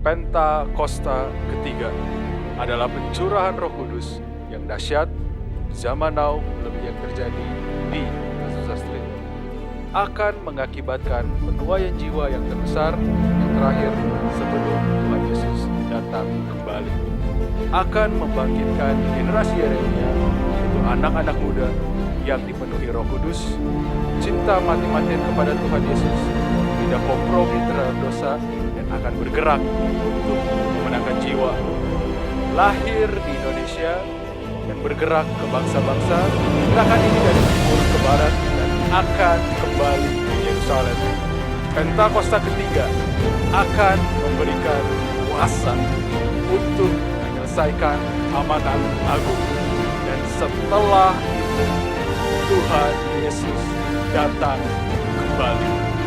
Pentakosta ketiga adalah pencurahan Roh Kudus yang dahsyat di zaman now lebih yang terjadi di Azusa Street. Akan mengakibatkan penuaian jiwa yang terbesar yang terakhir sebelum Tuhan Yesus datang kembali. Akan membangkitkan generasi Yeremia, yaitu anak-anak muda yang dipenuhi Roh Kudus, cinta mati-matian kepada Tuhan Yesus, tidak kompromi terhadap dosa, dan akan bergerak untuk memenangkan jiwa. Lahir di Indonesia dan bergerak ke bangsa-bangsa, gerakan ini dari timur ke barat dan akan kembali ke Yerusalem. Pentakosta ketiga akan memberikan kuasa untuk menyelesaikan amanat agung. Dan setelah itu, Tuhan Yesus datang kembali.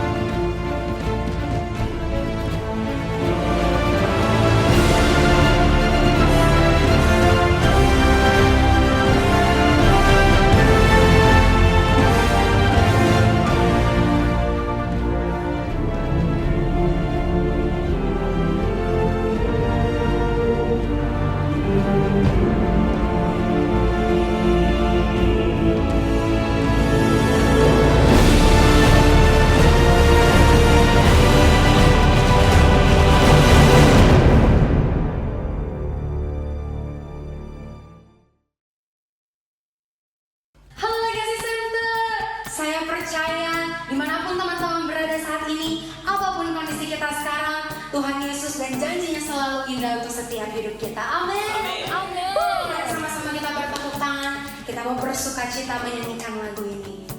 Tuhan Yesus dan janjinya selalu indah untuk setiap hidup kita. Amin. Amin. Sama-sama kita bertepuk tangan. Kita mau bersukacita menyanyikan lagu ini.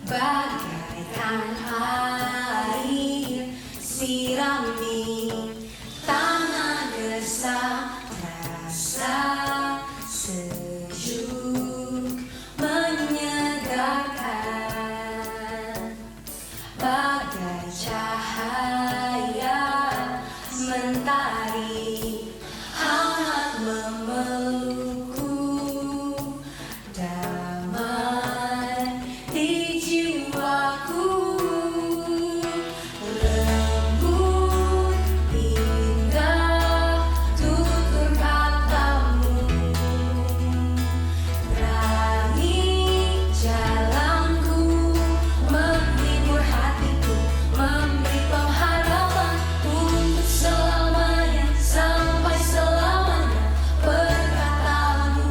Bagaikan air sirami tanah desa, rasa sejuk menyegarkan. Bagai cahaya mentari hangat memelukku, damai di jiwaku, lembut indah tutur katamu, terangi jalanku, menghibur hatiku, memberi pengharapan untuk selamanya, sampai selamanya. Perkataanmu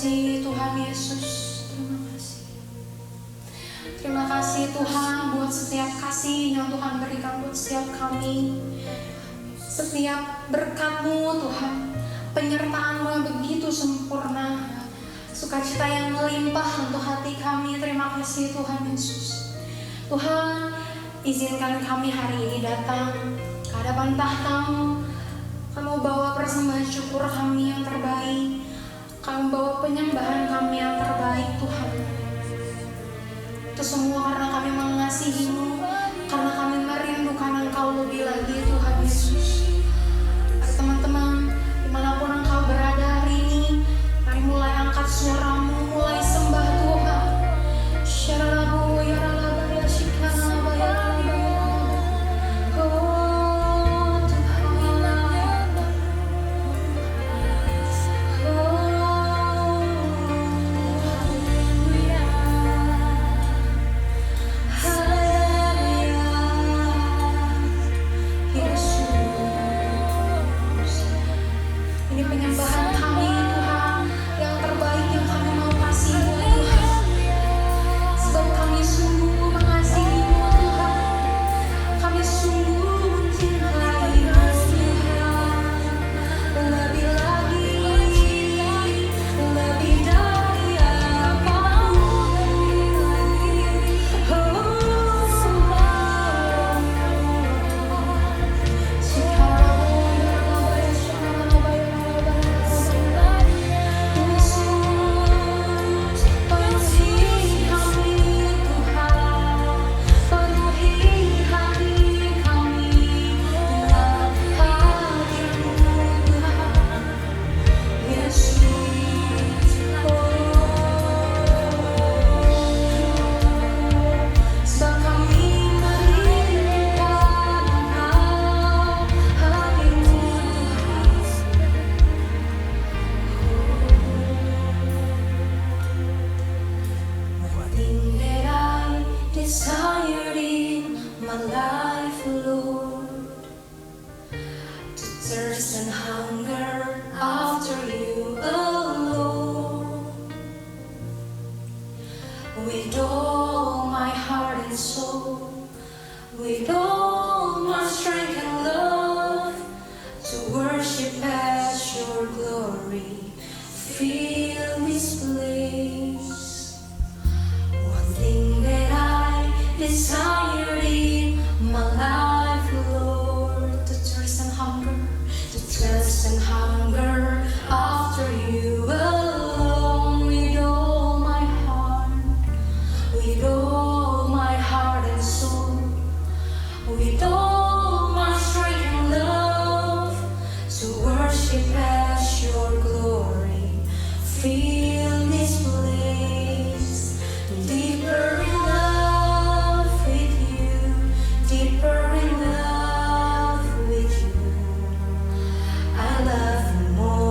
kasih Tuhan Yesus. Terima kasih. Terima kasih Tuhan buat setiap kasih yang Tuhan berikan buat setiap kami. Setiap berkat-Mu Tuhan, penyertaan-Mu yang begitu sempurna, sukacita yang melimpah untuk hati kami. Terima kasih Tuhan Yesus. Tuhan, izinkan kami hari ini datang ke hadapan tahta-Mu. Kamu bawa persembahan syukur kami yang terbaik. Kamu bawa penyembahan kami yang terbaik Tuhan. Itu semua karena kami mengasihi-Mu, karena kami merindukan Engkau lebih lagi Tuhan Yesus. Teman-teman, dimanapun Engkau berada hari ini, mari mulai angkat suaramu, mulai sembah Tuhan. Syaralabu yaralaba ya shikanaba yaralaba. Oh Tuhan, oh haleluya, haleluya, Yesus. Ini penyembahan kami Tuhan, yang terbaik yang kami mau kasih Tuhan. Sebab kami sungguh mengasihi-Mu Tuhan. Kami sungguh mencintai-Mu Tuhan. Lebih lagi, lebih dari apapun. Desired in my life, Lord, to thirst and hunger after You alone. With all my heart and soul, with all my strength and love, to worship as Your glory fill this place. One thing that I desire in my life, Lord, to thirst and hunger after You alone. With all my heart, with all my heart and soul, with all my strength and love, to worship as Your glory fill this place. Deeper in love with You, deeper in love with You. I love You more.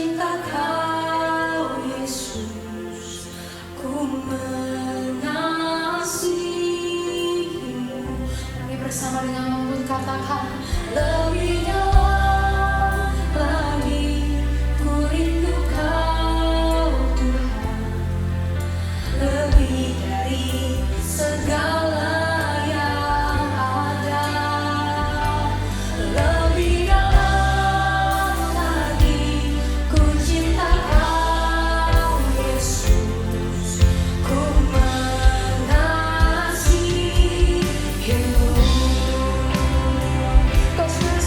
cinta Kau Yesus, ku mengasihimu. Mari bersama dengan lembut katakan, lebih dalam lagi ku rindu Kau Tuhan, lebih dari segala yang ada. Lebih dalam lagi ku cinta Kau Yesus, ku mengasihimu. Kau sudah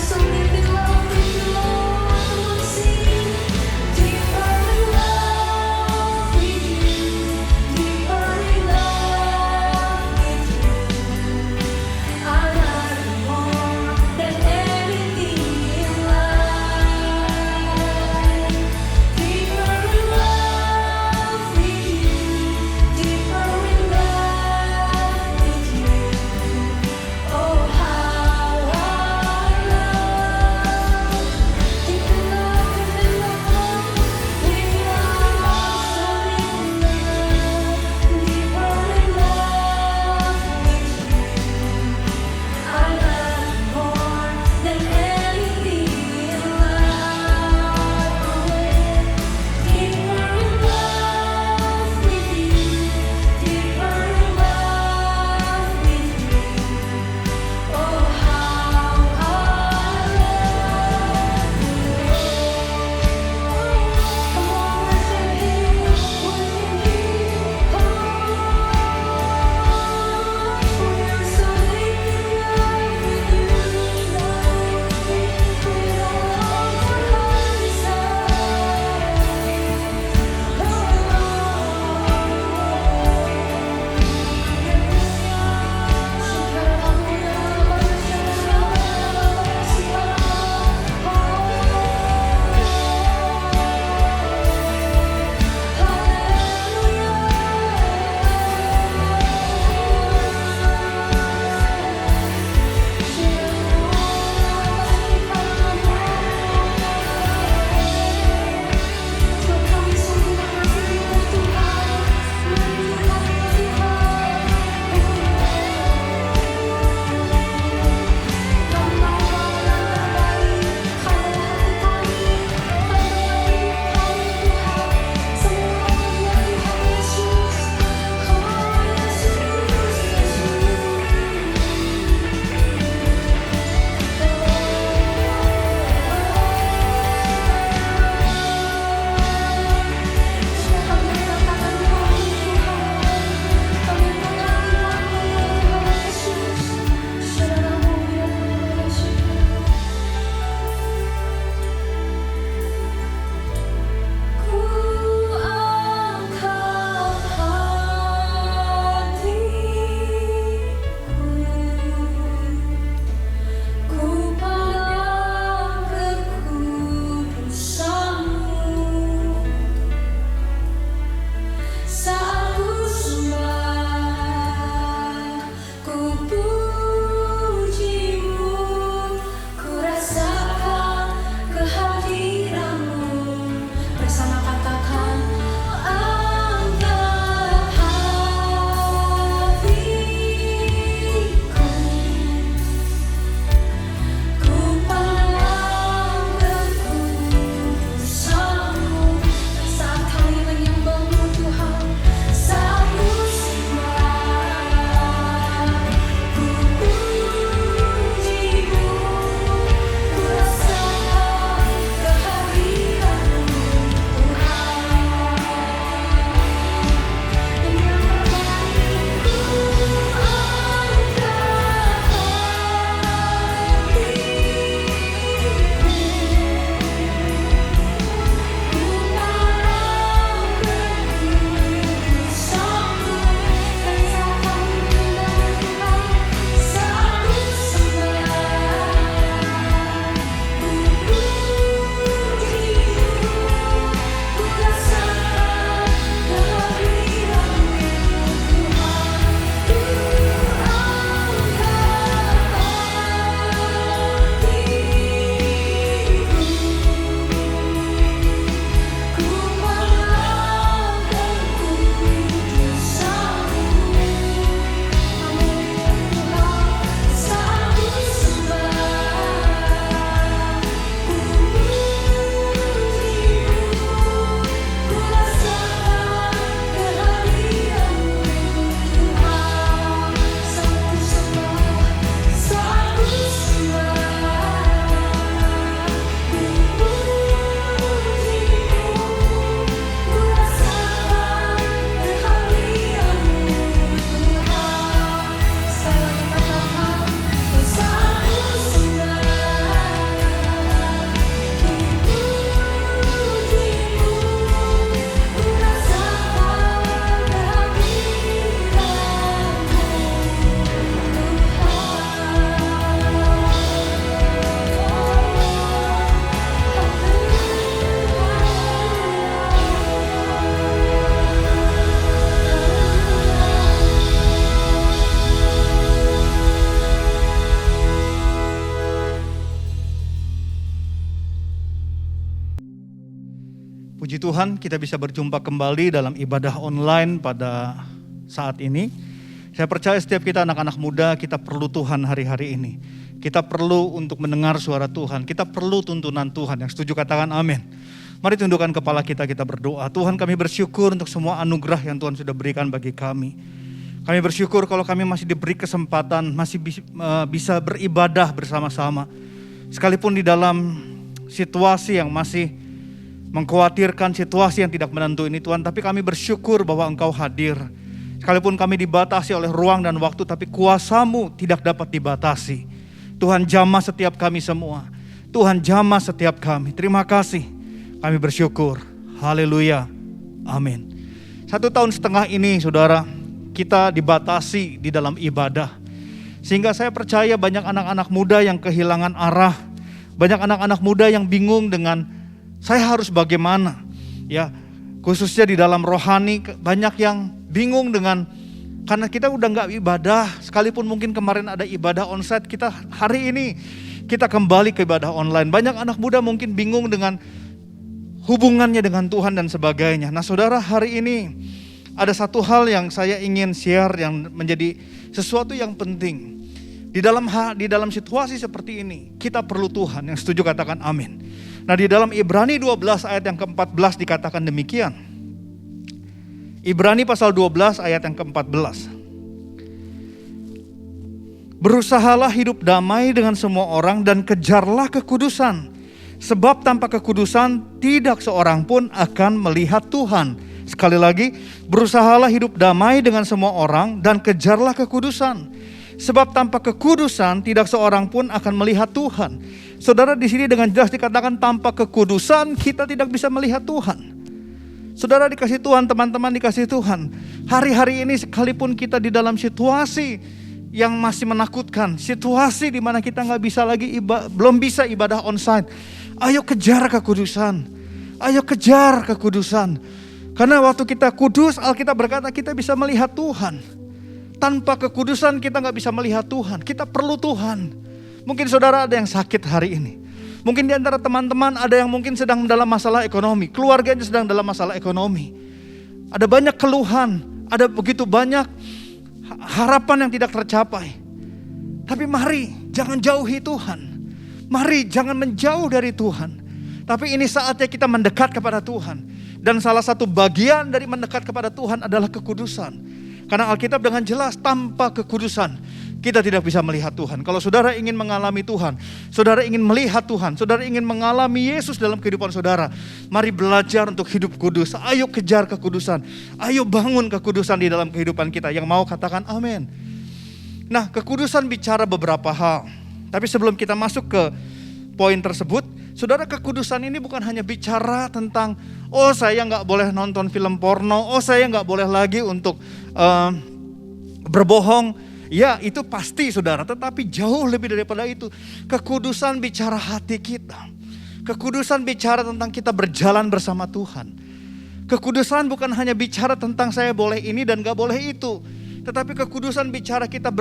Puji Tuhan kita bisa berjumpa kembali dalam ibadah online pada saat ini. Saya percaya setiap kita anak-anak muda kita perlu Tuhan hari-hari ini. Kita perlu untuk mendengar suara Tuhan. Kita perlu tuntunan Tuhan. Yang setuju katakan amin. Mari tundukkan kepala kita berdoa. Tuhan, kami bersyukur untuk semua anugerah yang Tuhan sudah berikan bagi kami. Kami bersyukur kalau kami masih diberi kesempatan, masih bisa beribadah bersama-sama. Sekalipun di dalam situasi yang masih mengkhawatirkan, situasi yang tidak menentu ini Tuhan, tapi kami bersyukur bahwa Engkau hadir. Sekalipun kami dibatasi oleh ruang dan waktu, tapi kuasa-Mu tidak dapat dibatasi. Tuhan, jamah setiap kami semua. Tuhan, jamah setiap kami. Terima kasih. Kami bersyukur. Haleluya. Amin. 1 tahun setengah ini saudara, kita dibatasi di dalam ibadah. Sehingga saya percaya banyak anak-anak muda yang kehilangan arah. Banyak anak-anak muda yang bingung dengan saya harus bagaimana, ya, khususnya di dalam rohani banyak yang bingung dengan karena kita udah nggak ibadah, sekalipun mungkin kemarin ada ibadah onsite, kita hari ini kita kembali ke ibadah online. Banyak anak muda mungkin bingung dengan hubungannya dengan Tuhan dan sebagainya. Nah, saudara, hari ini ada satu hal yang saya ingin share yang menjadi sesuatu yang penting. Di dalam situasi seperti ini, kita perlu Tuhan. Yang setuju katakan amin. Nah, di dalam Ibrani 12 ayat yang ke-14 dikatakan demikian. Ibrani pasal 12 ayat yang ke-14. Berusahalah hidup damai dengan semua orang dan kejarlah kekudusan. Sebab tanpa kekudusan tidak seorang pun akan melihat Tuhan. Sekali lagi, berusahalah hidup damai dengan semua orang dan kejarlah kekudusan. Sebab tanpa kekudusan tidak seorang pun akan melihat Tuhan. Saudara, di sini dengan jelas dikatakan tanpa kekudusan kita tidak bisa melihat Tuhan. Saudara dikasih Tuhan, teman-teman dikasih Tuhan. Hari-hari ini sekalipun kita di dalam situasi yang masih menakutkan, situasi di mana kita nggak bisa lagi belum bisa ibadah onsite. Ayo kejar kekudusan. Ayo kejar kekudusan. Karena waktu kita kudus, Alkitab berkata kita bisa melihat Tuhan. Tanpa kekudusan kita gak bisa melihat Tuhan. Kita perlu Tuhan. Mungkin saudara ada yang sakit hari ini. Mungkin di antara teman-teman ada yang mungkin sedang dalam masalah ekonomi. Keluarganya sedang dalam masalah ekonomi. Ada banyak keluhan. Ada begitu banyak harapan yang tidak tercapai. Tapi mari jangan jauhi Tuhan. Mari jangan menjauh dari Tuhan. Tapi ini saatnya kita mendekat kepada Tuhan. Dan salah satu bagian dari mendekat kepada Tuhan adalah kekudusan. Karena Alkitab dengan jelas tanpa kekudusan kita tidak bisa melihat Tuhan. Kalau saudara ingin mengalami Tuhan, saudara ingin melihat Tuhan, saudara ingin mengalami Yesus dalam kehidupan saudara, mari belajar untuk hidup kudus. Ayo kejar kekudusan. Ayo bangun kekudusan di dalam kehidupan kita. Yang mau katakan amin. Nah, kekudusan bicara beberapa hal. Tapi sebelum kita masuk ke poin tersebut, saudara, kekudusan ini bukan hanya bicara tentang oh saya gak boleh nonton film porno, oh saya gak boleh lagi untuk berbohong. Ya itu pasti saudara, tetapi jauh lebih daripada itu. Kekudusan bicara hati kita. Kekudusan bicara tentang kita berjalan bersama Tuhan. Kekudusan bukan hanya bicara tentang saya boleh ini dan gak boleh itu. Tetapi kekudusan bicara kita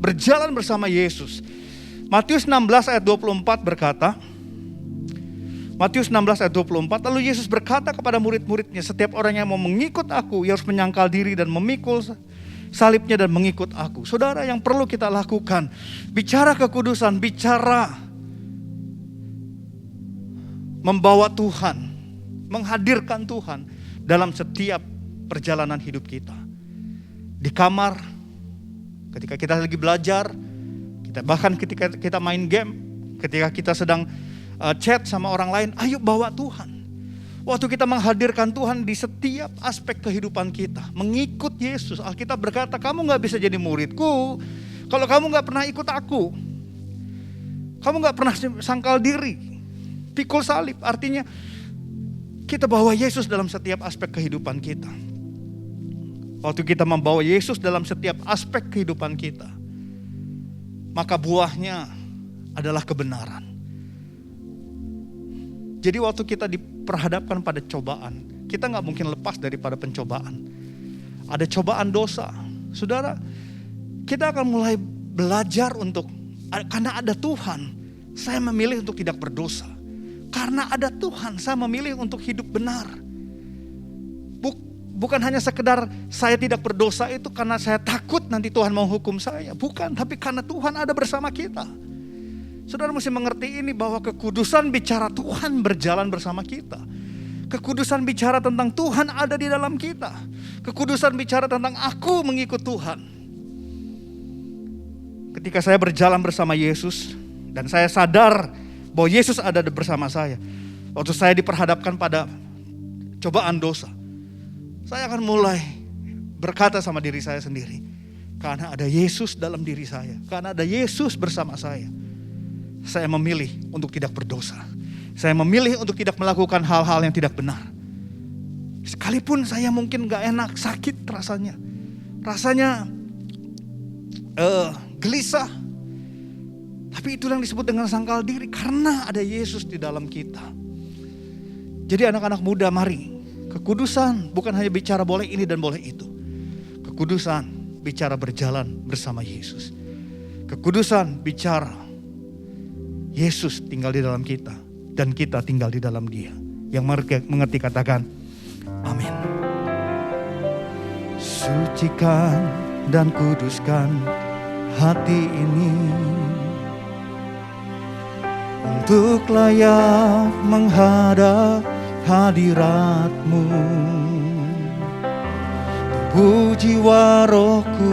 berjalan bersama Yesus. Matius 16 ayat 24 berkata, Matius 16 ayat 24, lalu Yesus berkata kepada murid-muridnya, setiap orang yang mau mengikut aku, ia harus menyangkal diri dan memikul salibnya dan mengikut aku. Saudara, yang perlu kita lakukan, bicara kekudusan, bicara membawa Tuhan, menghadirkan Tuhan dalam setiap perjalanan hidup kita. Di kamar, ketika kita lagi belajar, bahkan ketika kita main game, ketika kita sedang chat sama orang lain, ayo bawa Tuhan. Waktu kita menghadirkan Tuhan di setiap aspek kehidupan kita, mengikut Yesus. Alkitab berkata, kamu gak bisa jadi muridku kalau kamu gak pernah ikut aku. Kamu gak pernah sangkal diri, pikul salib. Artinya kita bawa Yesus dalam setiap aspek kehidupan kita. Waktu kita membawa Yesus dalam setiap aspek kehidupan kita, maka buahnya adalah kebenaran. Jadi waktu kita diperhadapkan pada cobaan, kita gak mungkin lepas daripada pencobaan. Ada cobaan dosa. Saudara, kita akan mulai belajar untuk, karena ada Tuhan, saya memilih untuk tidak berdosa. Karena ada Tuhan, saya memilih untuk hidup benar. Bukan hanya sekedar saya tidak berdosa itu karena saya takut nanti Tuhan mau hukum saya. Bukan, tapi karena Tuhan ada bersama kita. Saudara mesti mengerti ini, bahwa kekudusan bicara Tuhan berjalan bersama kita. Kekudusan bicara tentang Tuhan ada di dalam kita. Kekudusan bicara tentang aku mengikut Tuhan. Ketika saya berjalan bersama Yesus dan saya sadar bahwa Yesus ada bersama saya, waktu saya diperhadapkan pada cobaan dosa, saya akan mulai berkata sama diri saya sendiri, karena ada Yesus dalam diri saya, karena ada Yesus bersama saya memilih untuk tidak berdosa. Saya memilih untuk tidak melakukan hal-hal yang tidak benar. Sekalipun saya mungkin gak enak, sakit rasanya. Rasanya gelisah. Tapi itu yang disebut dengan sangkal diri, karena ada Yesus di dalam kita. Jadi anak-anak muda, mari. Kekudusan bukan hanya bicara boleh ini dan boleh itu. Kekudusan bicara berjalan bersama Yesus. Kekudusan bicara Yesus tinggal di dalam kita dan kita tinggal di dalam Dia. Yang mengerti katakan amin. Sucikan dan kuduskan hati ini untuk layak menghadap hadirat-Mu. Tubuh jiwa rohku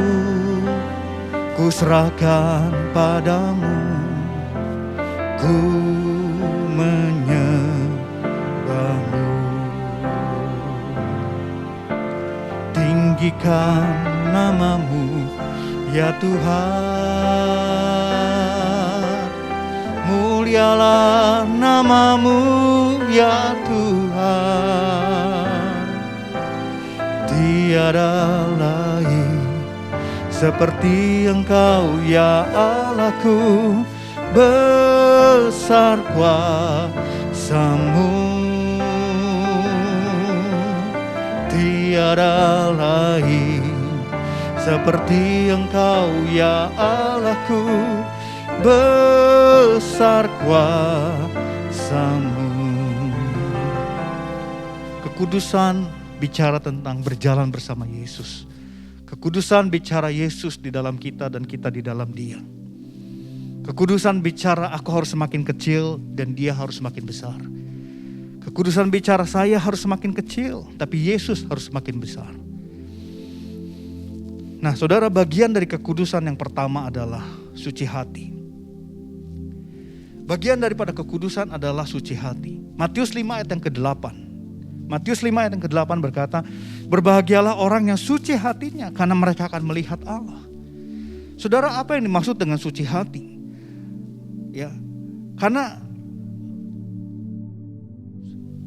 ku serahkan padamu, ku menyembahmu. Tinggikan nama-Mu ya Tuhan, mulialah nama-Mu ya Tuhan. Tiada lain seperti Engkau ya Allahku, besar kuasa-Mu. Tiada lain seperti Engkau ya Allahku, besar kuasa-Mu. Kekudusan bicara tentang berjalan bersama Yesus. Kekudusan bicara Yesus di dalam kita dan kita di dalam Dia. Kekudusan bicara aku harus semakin kecil dan Dia harus semakin besar. Kekudusan bicara saya harus semakin kecil, tapi Yesus harus semakin besar. Nah saudara, bagian dari kekudusan yang pertama adalah suci hati. Bagian daripada kekudusan adalah suci hati. Matius 5 ayat yang ke-8. Matius 5 ayat yang ke-8 berkata, berbahagialah orang yang suci hatinya, karena mereka akan melihat Allah. Saudara, apa yang dimaksud dengan suci hati? Ya, karena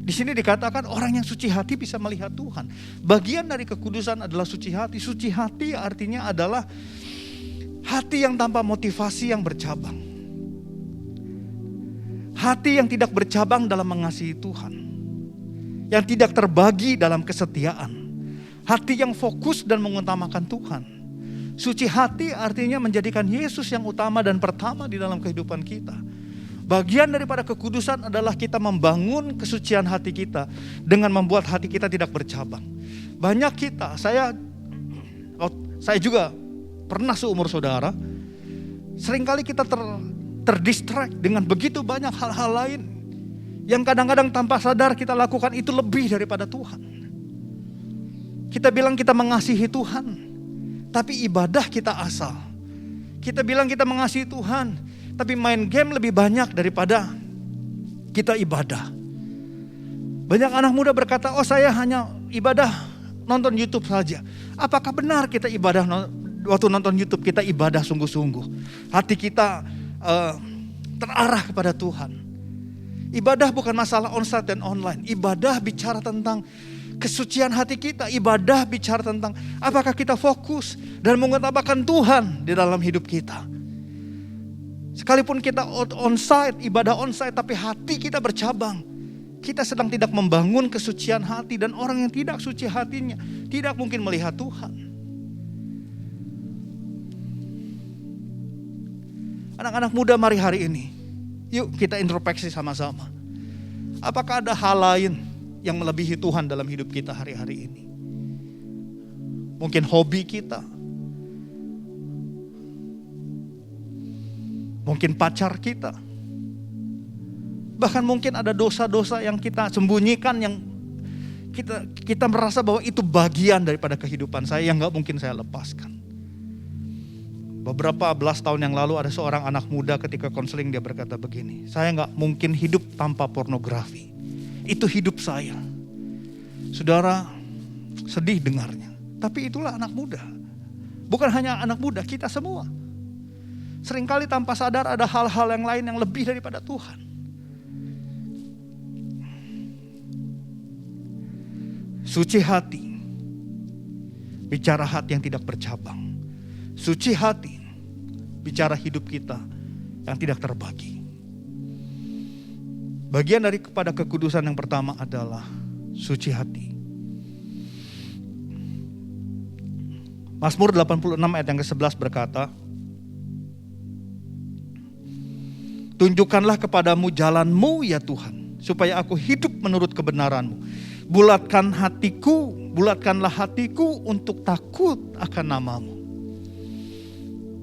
di sini dikatakan orang yang suci hati bisa melihat Tuhan. Bagian dari kekudusan adalah suci hati. Suci hati artinya adalah hati yang tanpa motivasi yang bercabang. Hati yang tidak bercabang dalam mengasihi Tuhan. Yang tidak terbagi dalam kesetiaan. Hati yang fokus dan mengutamakan Tuhan. Suci hati artinya menjadikan Yesus yang utama dan pertama di dalam kehidupan kita. Bagian daripada kekudusan adalah kita membangun kesucian hati kita dengan membuat hati kita tidak bercabang. Banyak kita, saya juga pernah seumur saudara, seringkali kita terdistract dengan begitu banyak hal-hal lain yang kadang-kadang tanpa sadar kita lakukan itu lebih daripada Tuhan. Kita bilang kita mengasihi Tuhan, tapi ibadah kita asal. Kita bilang kita mengasihi Tuhan, tapi main game lebih banyak daripada kita ibadah. Banyak anak muda berkata, oh saya hanya ibadah nonton YouTube saja. Apakah benar kita ibadah waktu nonton YouTube kita ibadah sungguh-sungguh? Hati kita terarah kepada Tuhan. Ibadah bukan masalah onsite dan online. Ibadah bicara tentang kesucian hati kita. Ibadah bicara tentang apakah kita fokus dan mengutamakan Tuhan di dalam hidup kita. Sekalipun kita onsite, ibadah onsite, tapi hati kita bercabang. Kita sedang tidak membangun kesucian hati, dan orang yang tidak suci hatinya tidak mungkin melihat Tuhan. Anak-anak muda, mari hari ini, yuk kita introspeksi sama-sama. Apakah ada hal lain yang melebihi Tuhan dalam hidup kita hari-hari ini? Mungkin hobi kita, mungkin pacar kita, bahkan mungkin ada dosa-dosa yang kita sembunyikan, yang kita merasa bahwa itu bagian daripada kehidupan saya yang gak mungkin saya lepaskan. Beberapa belas tahun yang lalu ada seorang anak muda ketika konseling, dia berkata begini, saya gak mungkin hidup tanpa pornografi. Itu hidup saya. Saudara, sedih dengarnya. Tapi itulah anak muda. Bukan hanya anak muda, kita semua. Seringkali tanpa sadar ada hal-hal yang lain yang lebih daripada Tuhan. Suci hati, bicara hati yang tidak bercabang. Suci hati, bicara hidup kita yang tidak terbagi. Bagian dari kepada kekudusan yang pertama adalah suci hati. Mazmur 86 ayat yang ke-11 berkata, tunjukkanlah kepadamu jalanmu ya Tuhan, supaya aku hidup menurut kebenaranmu. Bulatkanlah hatiku untuk takut akan namamu.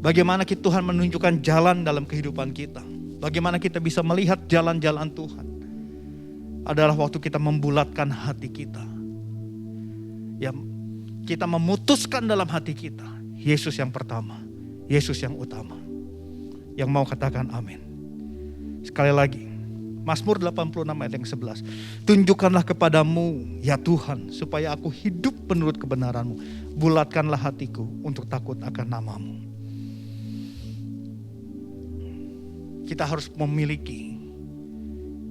Bagaimana Tuhan menunjukkan jalan dalam kehidupan kita. Bagaimana kita bisa melihat jalan-jalan Tuhan. Adalah waktu kita membulatkan hati kita. Ya, kita memutuskan dalam hati kita, Yesus yang pertama, Yesus yang utama. Yang mau katakan amin. Sekali lagi, Mazmur 86 ayat yang 11. Tunjukkanlah kepadamu ya Tuhan, supaya aku hidup menurut kebenaranmu. Bulatkanlah hatiku untuk takut akan namamu. Kita harus memiliki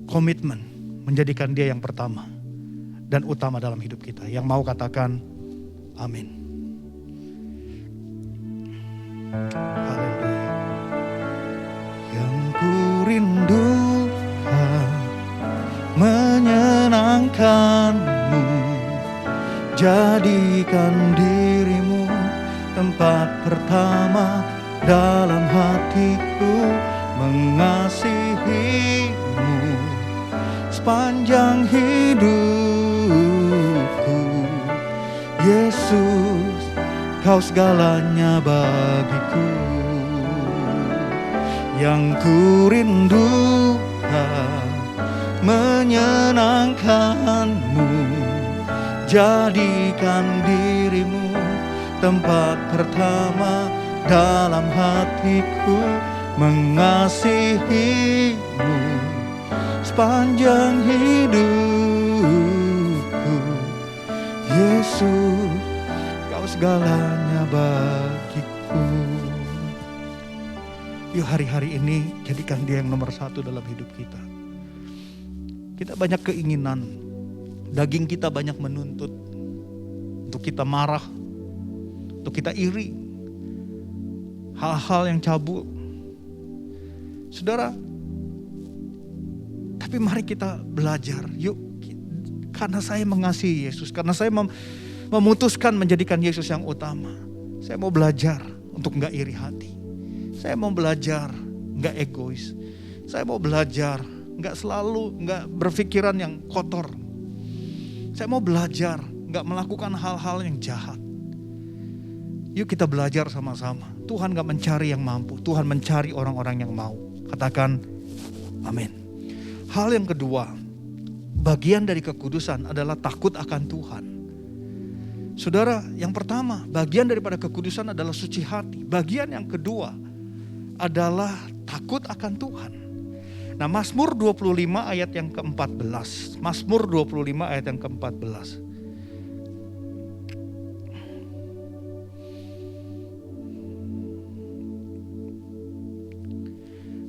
komitmen menjadikan dia yang pertama dan utama dalam hidup kita. Yang mau katakan amin. Haleluya. Yang ku rindukan menyenangkanmu, jadikan dirimu tempat pertama dalam hatiku, mengasihimu sepanjang hidupku. Yesus, kau segalanya bagiku. Yang ku rindukan menyenangkanmu, jadikan dirimu tempat pertama dalam hatiku, mengasihimu sepanjang hidupku. Yesus, kau segalanya bagiku. Yuk hari-hari ini jadikan dia yang nomor satu dalam hidup kita. Kita banyak keinginan, daging kita banyak menuntut untuk kita marah, untuk kita iri, hal-hal yang cabul. Saudara, tapi mari kita belajar, yuk, karena saya mengasihi Yesus, karena saya memutuskan menjadikan Yesus yang utama. Saya mau belajar untuk gak iri hati. Saya mau belajar gak egois. Saya mau belajar gak berpikiran yang kotor. Saya mau belajar gak melakukan hal-hal yang jahat. Yuk kita belajar sama-sama. Tuhan gak mencari yang mampu, Tuhan mencari orang-orang yang mau. Katakan amin. Hal yang kedua, bagian dari kekudusan adalah takut akan Tuhan. Saudara, yang pertama, bagian daripada kekudusan adalah suci hati. Bagian yang kedua adalah takut akan Tuhan. Nah, Mazmur 25 ayat yang ke-14. Mazmur 25 ayat yang ke-14.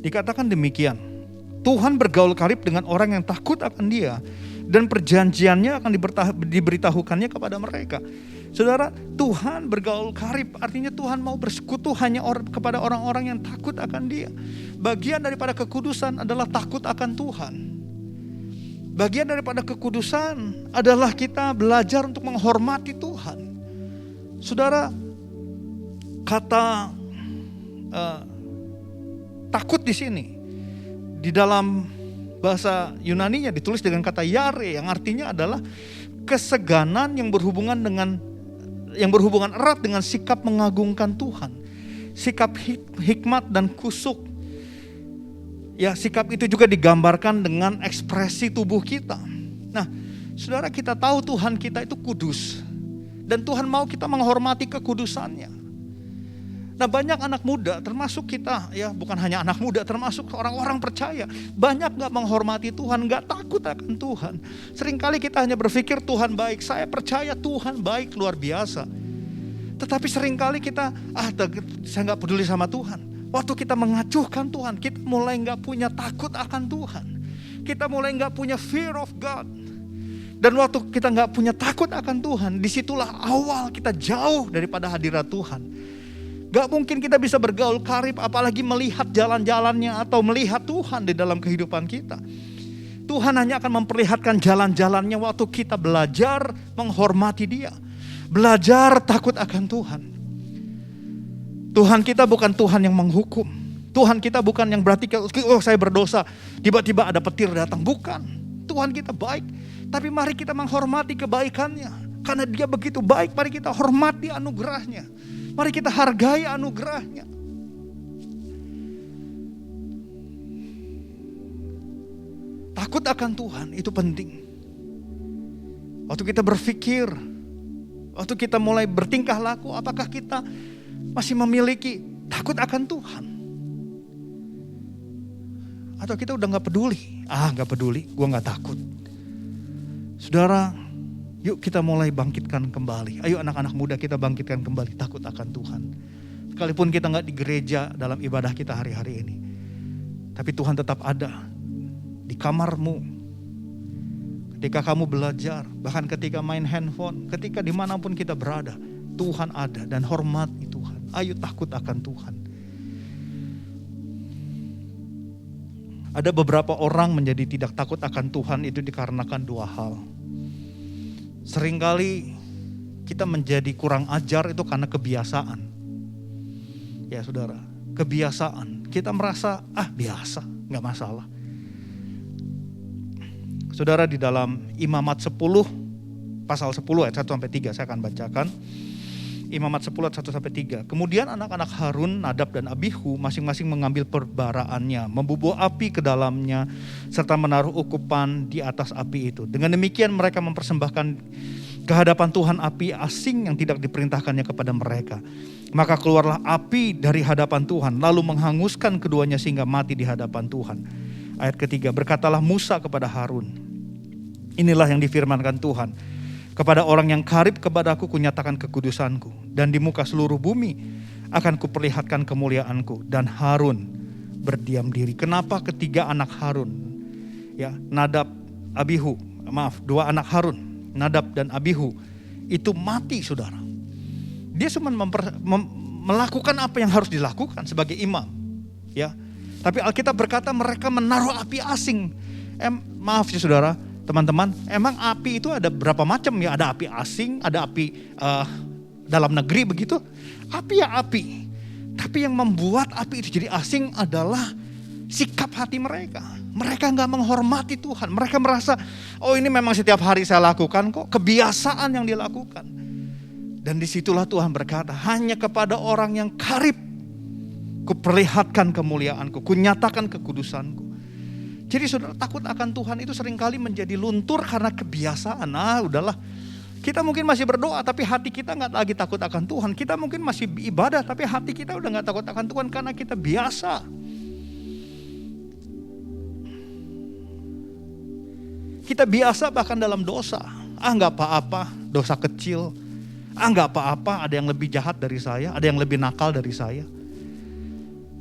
Dikatakan demikian, Tuhan bergaul karib dengan orang yang takut akan Dia, dan perjanjiannya akan diberitahukannya kepada mereka. Saudara, Tuhan bergaul karib, artinya Tuhan mau bersekutu hanya kepada orang-orang yang takut akan Dia. Bagian daripada kekudusan adalah takut akan Tuhan. Bagian daripada kekudusan adalah kita belajar untuk menghormati Tuhan. Saudara, kata takut di sini, di dalam Bahasa Yunaninya ditulis dengan kata yare yang artinya adalah keseganan yang berhubungan erat dengan sikap mengagungkan Tuhan. Sikap hikmat dan kusuk. Ya, sikap itu juga digambarkan dengan ekspresi tubuh kita. Nah, saudara, kita tahu Tuhan kita itu kudus. Dan Tuhan mau kita menghormati kekudusannya. Nah, banyak anak muda termasuk kita, ya bukan hanya anak muda, termasuk orang-orang percaya, banyak gak menghormati Tuhan, gak takut akan Tuhan. Seringkali kita hanya berpikir Tuhan baik, saya percaya Tuhan baik luar biasa. Tetapi seringkali kita, saya gak peduli sama Tuhan. Waktu kita mengacuhkan Tuhan, kita mulai gak punya takut akan Tuhan. Kita mulai gak punya fear of God. Dan waktu kita gak punya takut akan Tuhan, disitulah awal kita jauh daripada hadirat Tuhan. Gak mungkin kita bisa bergaul karib apalagi melihat jalan-jalannya atau melihat Tuhan di dalam kehidupan kita. Tuhan hanya akan memperlihatkan jalan-jalannya waktu kita belajar menghormati Dia. Belajar takut akan Tuhan. Tuhan kita bukan Tuhan yang menghukum. Tuhan kita bukan yang berarti, saya berdosa, tiba-tiba ada petir datang. Bukan. Tuhan kita baik. Tapi mari kita menghormati kebaikannya. Karena Dia begitu baik, mari kita hormati anugerahnya. Mari kita hargai anugerahnya. Takut akan Tuhan itu penting. Waktu kita berpikir, waktu kita mulai bertingkah laku, apakah kita masih memiliki takut akan Tuhan? Atau kita udah gak peduli? Gak peduli, gue gak takut. Saudara, yuk kita mulai bangkitkan kembali. Ayo anak-anak muda kita bangkitkan kembali takut akan Tuhan. Sekalipun kita gak di gereja dalam ibadah kita hari-hari ini. Tapi Tuhan tetap ada di kamarmu. Ketika kamu belajar, bahkan ketika main handphone, ketika dimanapun kita berada, Tuhan ada dan hormati Tuhan. Ayo takut akan Tuhan. Ada beberapa orang menjadi tidak takut akan Tuhan itu dikarenakan dua hal. Seringkali kita menjadi kurang ajar itu karena kebiasaan. Ya saudara, kebiasaan. Kita merasa biasa, gak masalah. Saudara, di dalam Imamat 10 pasal 10 ayat 1-3 saya akan bacakan. Imamat 10 ayat 1-3. Kemudian anak-anak Harun, Nadab dan Abihu masing-masing mengambil perbaraannya, membubuh api ke dalamnya serta menaruh ukupan di atas api itu. Dengan demikian mereka mempersembahkan ke hadapan Tuhan api asing yang tidak diperintahkannya kepada mereka. Maka keluarlah api dari hadapan Tuhan lalu menghanguskan keduanya sehingga mati di hadapan Tuhan. Ayat ketiga, berkatalah Musa kepada Harun, inilah yang difirmankan Tuhan. Kepada orang yang karib kepadaku kunyatakan kekudusanku. Dan di muka seluruh bumi akan kuperlihatkan kemuliaanku. Dan Harun berdiam diri. Kenapa ketiga anak Harun? Ya, Nadab, Abihu, dua anak Harun, Nadab dan Abihu itu mati, saudara. Dia cuma melakukan apa yang harus dilakukan sebagai imam. Ya, tapi Alkitab berkata mereka menaruh api asing. Maaf ya saudara, teman-teman, emang api itu ada berapa macam ya? Ada api asing, ada api dalam negeri begitu. Api ya api. Tapi yang membuat api itu jadi asing adalah sikap hati mereka. Mereka gak menghormati Tuhan. Mereka merasa, oh ini memang setiap hari saya lakukan kok. Kebiasaan yang dilakukan. Dan disitulah Tuhan berkata, hanya kepada orang yang karib kuperlihatkan kemuliaanku, kunyatakan kekudusanku. Jadi saudara, takut akan Tuhan itu seringkali menjadi luntur karena kebiasaan. Udahlah, kita mungkin masih berdoa tapi hati kita gak lagi takut akan Tuhan. Kita mungkin masih ibadah tapi hati kita udah gak takut akan Tuhan karena kita biasa. Kita biasa bahkan dalam dosa. Gak apa-apa, dosa kecil. Gak apa-apa, ada yang lebih jahat dari saya, ada yang lebih nakal dari saya.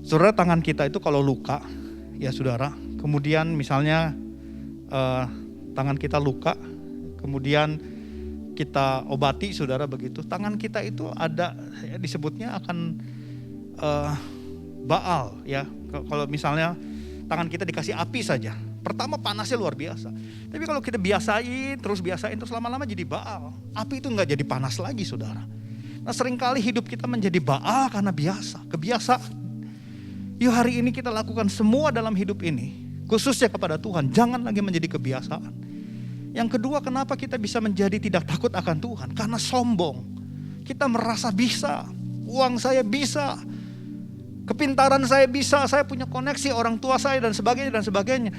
Saudara, tangan kita itu kalau luka, ya saudara, kemudian misalnya tangan kita luka, kemudian kita obati, saudara, begitu. Tangan kita itu ada, ya, disebutnya akan baal, ya. Kalau misalnya tangan kita dikasih api saja, pertama panasnya luar biasa. Tapi kalau kita biasain terus lama-lama jadi baal. Api itu nggak jadi panas lagi, saudara. Nah, seringkali hidup kita menjadi baal karena kebiasaan. Yuk hari ini kita lakukan semua dalam hidup ini. khususnya kepada Tuhan. Jangan lagi menjadi kebiasaan. Yang kedua, kenapa kita bisa menjadi tidak takut akan Tuhan? Karena sombong. Kita merasa bisa, uang saya bisa, kepintaran saya bisa, saya punya koneksi orang tua saya dan sebagainya dan sebagainya.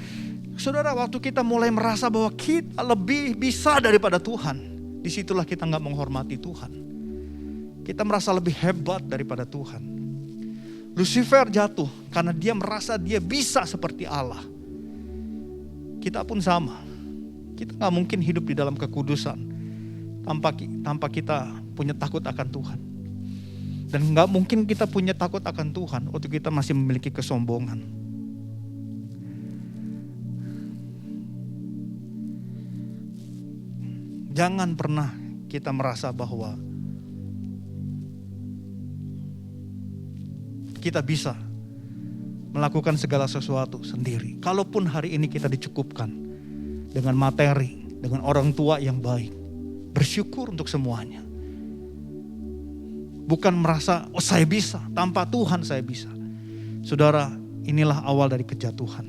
Saudara, waktu kita mulai merasa bahwa kita lebih bisa daripada Tuhan, disitulah kita gak menghormati Tuhan. Kita merasa lebih hebat daripada Tuhan. Lucifer jatuh karena dia merasa dia bisa seperti Allah. Kita pun sama. Kita gak mungkin hidup di dalam kekudusan tanpa kita punya takut akan Tuhan. Dan gak mungkin kita punya takut akan Tuhan waktu kita masih memiliki kesombongan. Jangan pernah kita merasa bahwa kita bisa melakukan segala sesuatu sendiri. Kalaupun hari ini kita dicukupkan dengan materi, dengan orang tua yang baik, bersyukur untuk semuanya. Bukan merasa, oh saya bisa, tanpa Tuhan saya bisa. Saudara, inilah awal dari kejatuhan.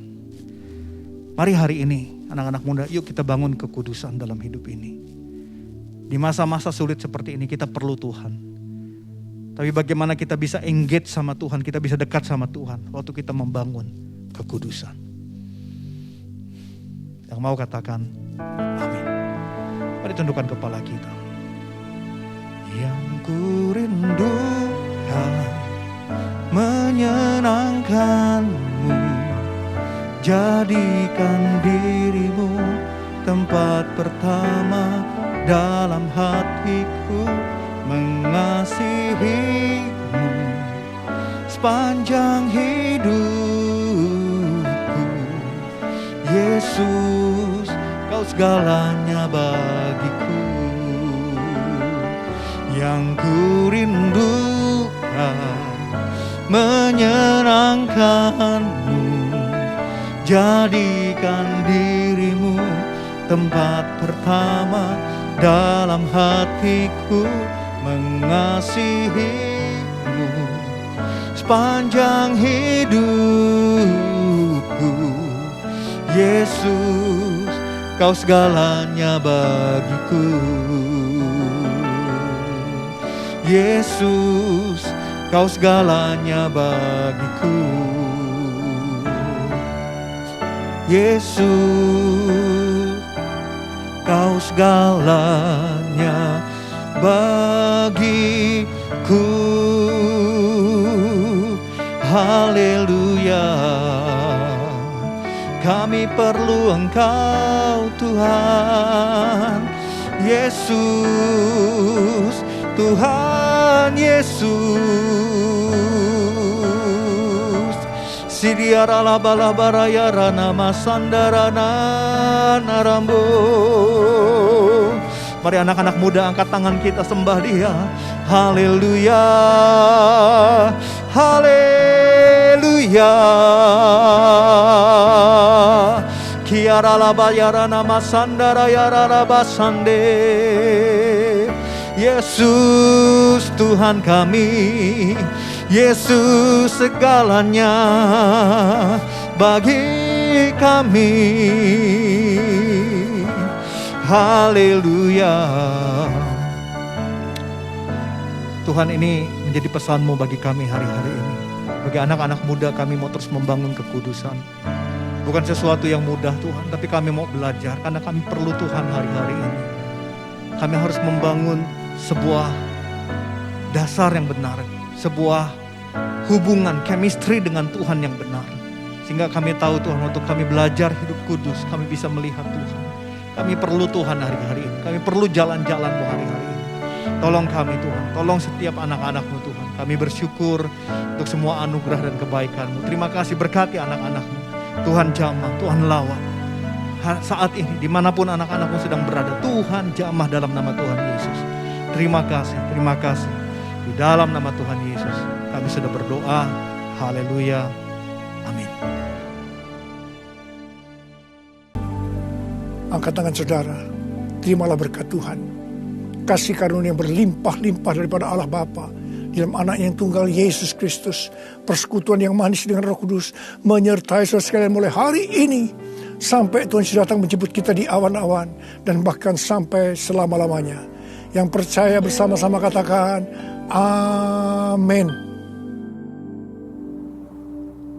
Mari hari ini, anak-anak muda, yuk kita bangun kekudusan dalam hidup ini. Di masa-masa sulit seperti ini kita perlu Tuhan. Tapi bagaimana kita bisa engage sama Tuhan, kita bisa dekat sama Tuhan waktu kita membangun kekudusan. Yang mau katakan amin. Mari tundukkan kepala kita. Yang ku rindukan menyenangkanmu, jadikan dirimu tempat pertama dalam hatiku, mengasihimu sepanjang hidupku. Yesus, kau segalanya bagiku. Yang ku rindukan menyenangkanmu, jadikan dirimu tempat pertama dalam hatiku, mengasihimu sepanjang hidupku. Yesus, kau segalanya bagiku. Yesus, kau segalanya bagiku. Yesus, kau segalanya bagiku. Haleluya. Kami perlu Engkau Tuhan. Yesus, Tuhan Yesus. Sidiara labala baraya rana masandarana narambo. Mari anak-anak muda angkat tangan kita sembah Dia. Haleluya. Haleluya. Kiara labaya rana masandara yara basande. Yesus Tuhan kami, Yesus segalanya bagi kami. Haleluya. Tuhan, ini menjadi pesan-Mu bagi kami hari-hari ini. Bagi anak-anak muda, kami mau terus membangun kekudusan. Bukan sesuatu yang mudah Tuhan, tapi kami mau belajar karena kami perlu Tuhan hari-hari ini. Kami harus membangun sebuah dasar yang benar, sebuah hubungan, chemistry dengan Tuhan yang benar. Sehingga kami tahu Tuhan, waktu kami belajar hidup kudus, kami bisa melihat Tuhan. Kami perlu Tuhan hari-hari ini, kami perlu jalan-jalan-Mu hari-hari ini. Tolong kami Tuhan, tolong setiap anak-anak-Mu Tuhan. Kami bersyukur untuk semua anugerah dan kebaikan-Mu. Terima kasih, berkati anak-anak-Mu. Tuhan jamah, Tuhan lawat. Saat ini dimanapun anak-anak-Mu sedang berada, Tuhan jamah dalam nama Tuhan Yesus. Terima kasih, terima kasih. Di dalam nama Tuhan Yesus kami sudah berdoa. Haleluya. Amin. Angkat tangan saudara, terimalah berkat Tuhan. Kasih karunia yang berlimpah-limpah daripada Allah Bapa, di dalam anak yang tunggal Yesus Kristus. Persekutuan yang manis dengan Roh Kudus menyertai saudara sekalian mulai hari ini sampai Tuhan Yesus datang menjemput kita di awan-awan dan bahkan sampai selama-lamanya. Yang percaya bersama-sama katakan amin.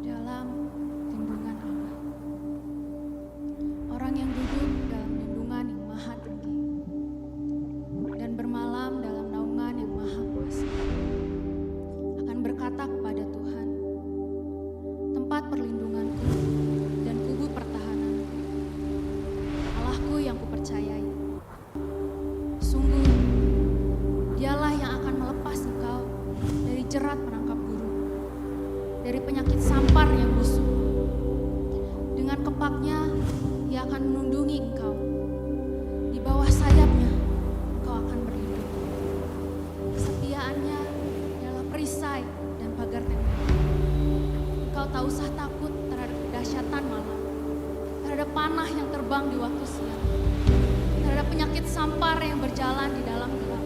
Dalam lindungan Allah, orang yang duduk dalam lindungan yang maha tinggi dan bermalam dalam naungan yang maha kuasa akan berkata kepada Tuhan, tempat perlindunganku dan kubu pertahananku, Allahku yang kupercayai. Sungguh, Dialah yang akan melepas engkau dari jerat penangkap burung, dari penyakit sampar yang busuk. Dengan kepaknya, Ia akan melindungi engkau. Di bawah sayapnya, engkau akan berlindung. Kesetiaannya adalah perisai dan pagar tembok. Engkau tak usah takut terhadap kedahsyatan malam, terhadap panah yang terbang di waktu siang, terhadap penyakit sampar yang berjalan di dalam gelap,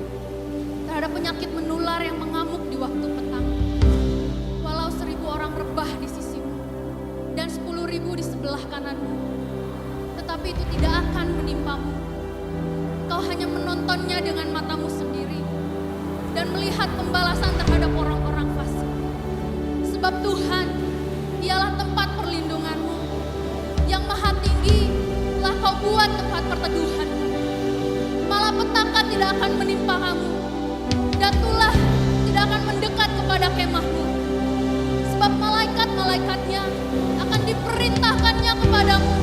terhadap penyakit menular yang mengamuk di waktu petang. Walau 1000 orang rebah di sisimu dan 10.000 di sebelah kananmu, tetapi itu tidak akan menimpamu. Kau hanya menontonnya dengan matamu sendiri dan melihat pembalasan terhadap orang-orang fasik. Sebab Tuhan, Dialah tempat perlindunganmu. Yang maha tinggi telah kau buat tempat perteduhanmu. Malapetaka tidak akan menimpa kamu, dan tulah tidak akan mendekat kepada kemahmu. Sebab malaikat-malaikatnya akan diperintahkannya kepadamu